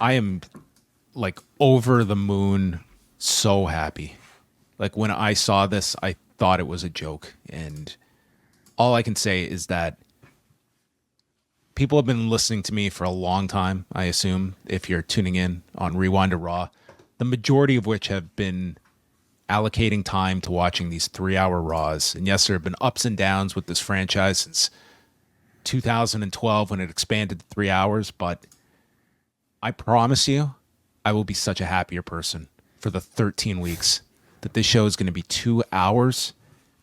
I am like over the moon, so happy. Like when I saw this, I thought it was a joke. And all I can say is that people have been listening to me for a long time, I assume, if you're tuning in on Rewind to Raw, the majority of which have been allocating time to watching these 3-hour Raws. And yes, there have been ups and downs with this franchise since 2012 when it expanded to 3 hours, but I promise you, I will be such a happier person for the 13 weeks that this show is going to be 2 hours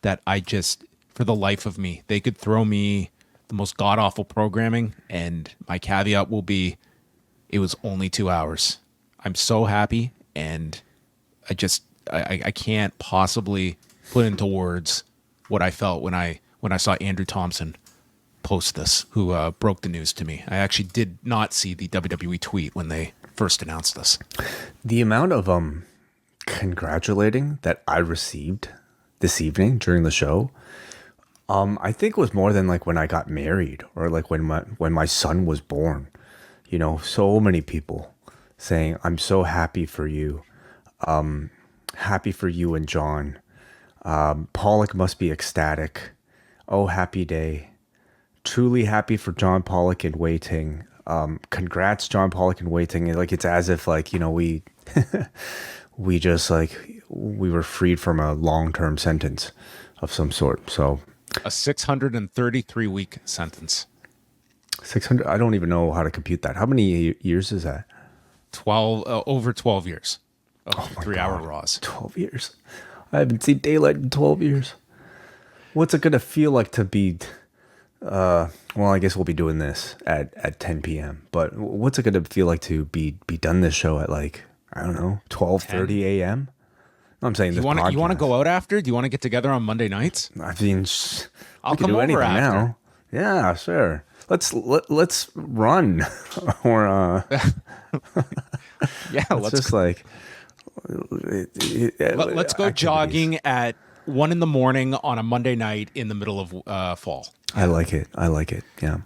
that I just, for the life of me, they could throw me the most god-awful programming and my caveat will be it was only 2 hours. I'm so happy, and I can't possibly put into words what I felt when I saw Andrew Thompson post this, who broke the news to me. I actually did not see the WWE tweet when they first announced this. The amount of congratulating that I received this evening during the show, I think was more than like when I got married or like when my son was born. You know, so many people saying, "I'm so happy for you. Happy for you and John. Pollock must be ecstatic. Oh, happy day. Truly happy for John Pollock in waiting. Congrats, John Pollock in waiting." And like, it's as if like, you know, we just like, we were freed from a long-term sentence of some sort. So a 633-week sentence. 600. I don't even know how to compute that. How many years is that? 12, over 12 years. Oh, 3-hour Raws. 12 years. I haven't seen daylight in 12 years. What's it going to feel like to be, well, I guess we'll be doing this at 10 p.m. But what's it going to feel like to be done this show at like, I don't know, 12:30 a.m.? No, I'm saying you want to go out after? Do you want to get together on Monday nights? I mean, I'll we can come do over anything after. now. Yeah, sure. Let's run or Yeah, let's just like let's go jogging at 1 a.m. on a Monday night in the middle of fall. I like it. Yeah.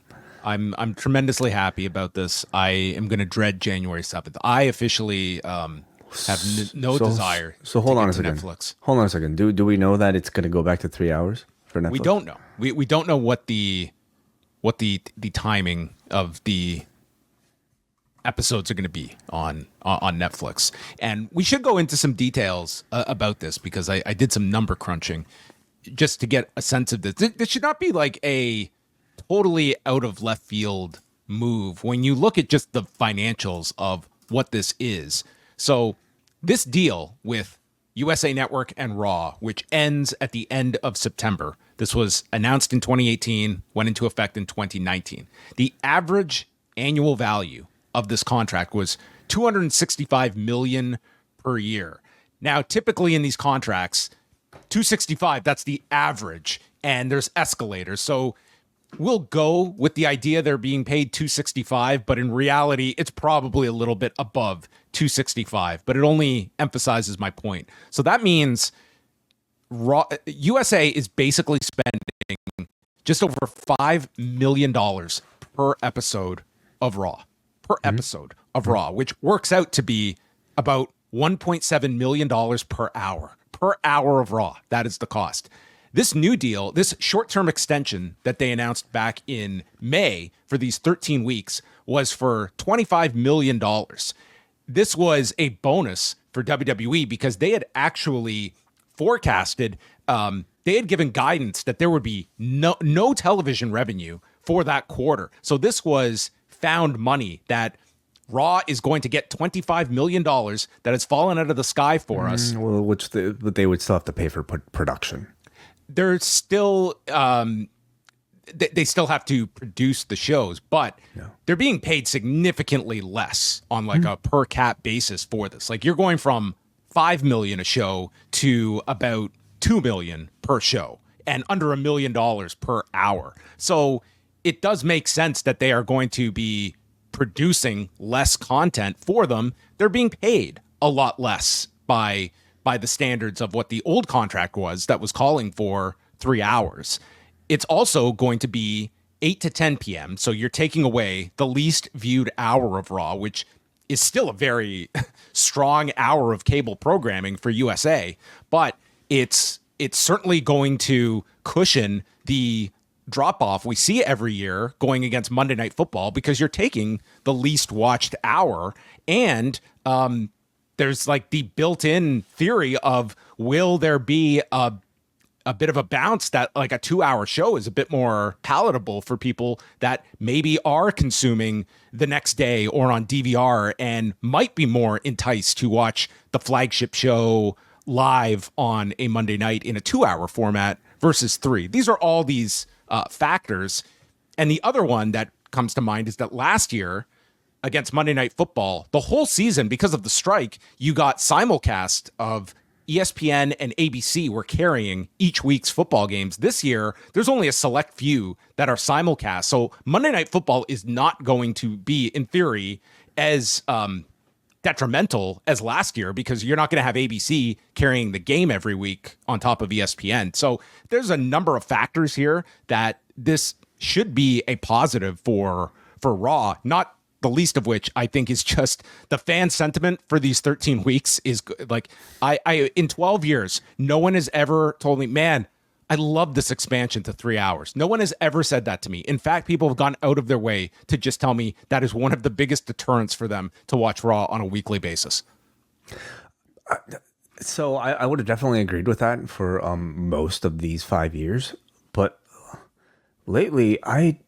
I'm tremendously happy about this. I am going to dread January 7th. I officially have no desire. So hold on a second. Netflix. Hold on a second. Do we know that it's going to go back to 3 hours for Netflix? We don't know. We don't know what the timing of the episodes are going to be on Netflix. And we should go into some details about this because I did some number crunching just to get a sense of this. This should not be like a totally out of left field move when you look at just the financials of what this is. So this deal with USA Network and Raw, which ends at the end of September. This was announced in 2018, went into effect in 2019. The average annual value of this contract was $265 million per year. Now, typically in these contracts, 265, that's the average, and there's escalators. So we'll go with the idea they're being paid 265, but in reality, it's probably a little bit above 265, but it only emphasizes my point. So that means Raw, USA is basically spending just over $5 million per episode of Raw. Episode of Raw, which works out to be about $1.7 million per hour of Raw. That is the cost. This new deal, this short-term extension that they announced back in May for these 13 weeks was for $25 million. This was a bonus for WWE because they had actually forecasted, they had given guidance that there would be no television revenue for that quarter. So this was found money that Raw is going to get $25 million that has fallen out of the sky for us. Well, which they would still have to pay for production. They're still, they still have to produce the shows, but they're being paid significantly less on like a per cap basis for this. Like you're going from $5 million a show to about $2 million per show and under $1 million per hour. So it does make sense that they are going to be producing less content for them. They're being paid a lot less by the standards of what the old contract was that was calling for 3 hours. It's also going to be 8 to 10 p.m. So you're taking away the least viewed hour of Raw, which is still a very strong hour of cable programming for USA, but it's certainly going to cushion the drop off we see every year going against Monday Night Football, because you're taking the least watched hour. And there's like the built-in theory of, will there be a bit of a bounce that like a 2-hour show is a bit more palatable for people that maybe are consuming the next day or on DVR and might be more enticed to watch the flagship show live on a Monday night in a 2-hour format versus 3. These are all these factors. And the other one that comes to mind is that last year against Monday Night Football, the whole season, because of the strike, you got simulcast of ESPN and ABC were carrying each week's football games. This year, there's only a select few that are simulcast. So Monday Night Football is not going to be, in theory, as detrimental as last year, because you're not going to have ABC carrying the game every week on top of ESPN. So there's a number of factors here that this should be a positive for Raw, not the least of which I think is just the fan sentiment for these 13 weeks is like, I in 12 years, no one has ever told me, man, I love this expansion to 3 hours. No one has ever said that to me. In fact, people have gone out of their way to just tell me that is one of the biggest deterrents for them to watch Raw on a weekly basis. So I would have definitely agreed with that for most of these 5 years, but lately I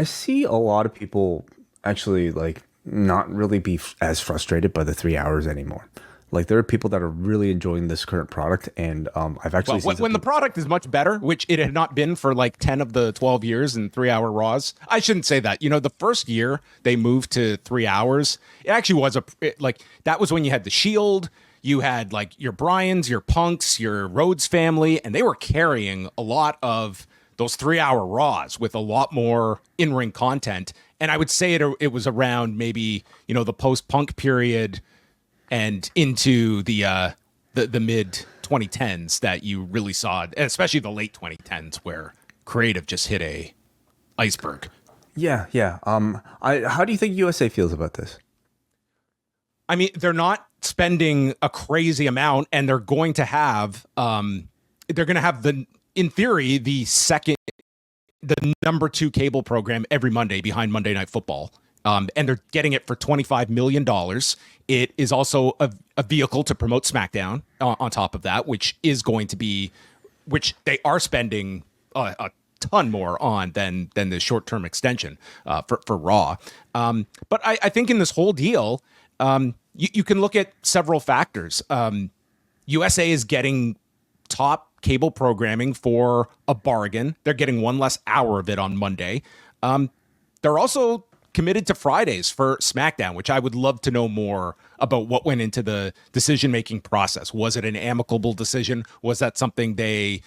see a lot of people actually like not really be as frustrated by the 3 hours anymore. Like there are people that are really enjoying this current product, and I've actually seen when the product is much better, which it had not been for like 10 of the 12 years in 3-hour Raws. I shouldn't say that. You know, the first year they moved to 3 hours, it actually was that was when you had the Shield, you had like your Bryans, your Punks, your Rhodes family, and they were carrying a lot of those 3-hour Raws with a lot more in-ring content. And I would say it was around maybe, you know, the post-Punk period and into the mid 2010s that you really saw, and especially the late 2010s, where creative just hit a iceberg. Yeah. How do you think USA feels about this? I mean, they're not spending a crazy amount, and they're going to have in theory, the number 2 cable program every Monday behind Monday Night Football. And they're getting it for $25 million. It is also a vehicle to promote SmackDown on top of that, which they are spending a ton more on than the short-term extension for Raw. But I think in this whole deal, you can look at several factors. USA is getting top cable programming for a bargain. They're getting one less hour of it on Monday. They're also committed to Fridays for SmackDown, which I would love to know more about what went into the decision-making process. Was it an amicable decision? Was that something they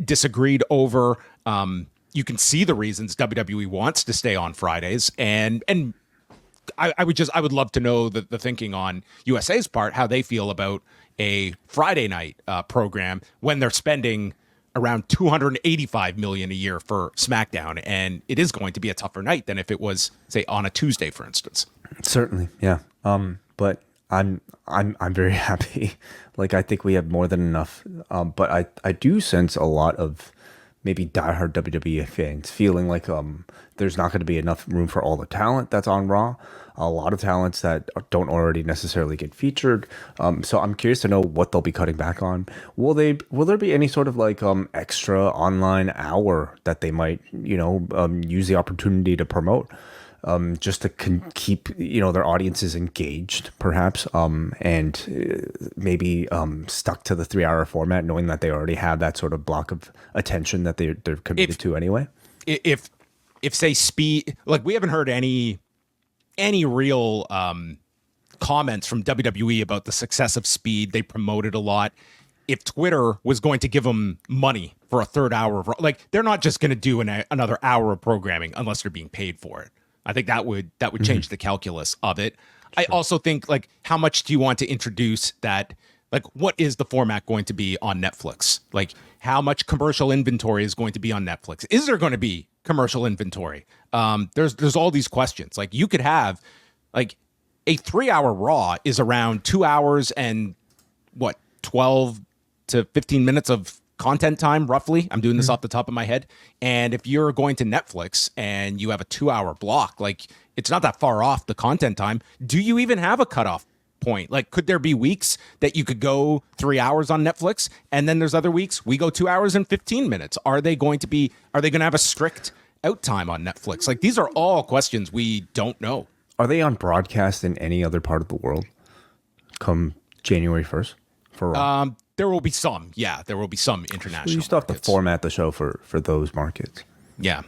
disagreed over? You can see the reasons WWE wants to stay on Fridays, and I would love to know the thinking on USA's part, how they feel about a Friday night program when they're spending around $285 million a year for SmackDown, and it is going to be a tougher night than if it was, say, on a Tuesday, for instance. Certainly, yeah. But I'm very happy. Like I think we have more than enough. But I do sense a lot of maybe diehard WWE fans feeling like there's not going to be enough room for all the talent that's on Raw. A lot of talents that don't already necessarily get featured. So I'm curious to know what they'll be cutting back on. Will there be any sort of like extra online hour that they might use the opportunity to promote, just to keep their audiences engaged, perhaps, and maybe stuck to the 3-hour format, knowing that they already have that sort of block of attention that they're committed to anyway. If say Speed, like we haven't heard any real comments from WWE about the success of Speed. They promoted a lot. If Twitter was going to give them money for a third hour of, like, they're not just going to do another hour of programming unless they're being paid for it. I think that would change the calculus of it. Sure. I also think, like, how much do you want to introduce that? Like, what is the format going to be on Netflix? Like, how much commercial inventory is going to be on Netflix? Is there going to be commercial inventory? There's all these questions. Like, you could have Like a 3-hour Raw is around 2 hours and 12 to 15 minutes of content time, roughly. I'm doing this off the top of my head. And if you're going to Netflix and you have a 2-hour block, like it's not that far off the content time. Do you even have a cutoff point? Like, could there be weeks that you could go 3 hours on Netflix, and then there's other weeks we go 2 hours and 15 minutes? Are they going to have a strict out time on Netflix? Like, these are all questions we don't know. Are they on broadcast in any other part of the world come January 1st for Raw? There will be some. Yeah, there will be some international. You still have to markets. format the show for those markets. Yeah.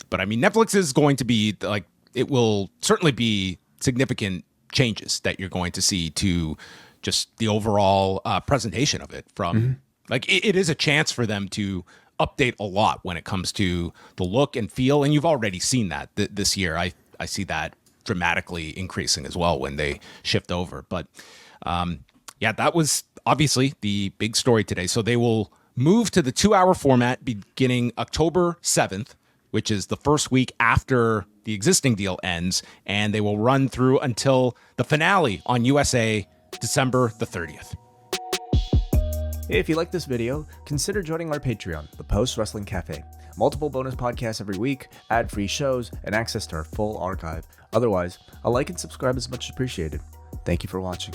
But I mean, Netflix is going to be like, it will certainly be significant changes that you're going to see to just the overall presentation of it from like, it is a chance for them to update a lot when it comes to the look and feel. And you've already seen that this year. I see that dramatically increasing as well when they shift over. But yeah, that was obviously the big story today. So they will move to the 2-hour format beginning October 7th, which is the first week after the existing deal ends, and they will run through until the finale on USA December the 30th. If you like this video, consider joining our Patreon, the Post Wrestling Cafe. Multiple bonus podcasts every week, ad-free shows, and access to our full archive. Otherwise, a like and subscribe is much appreciated. Thank you for watching.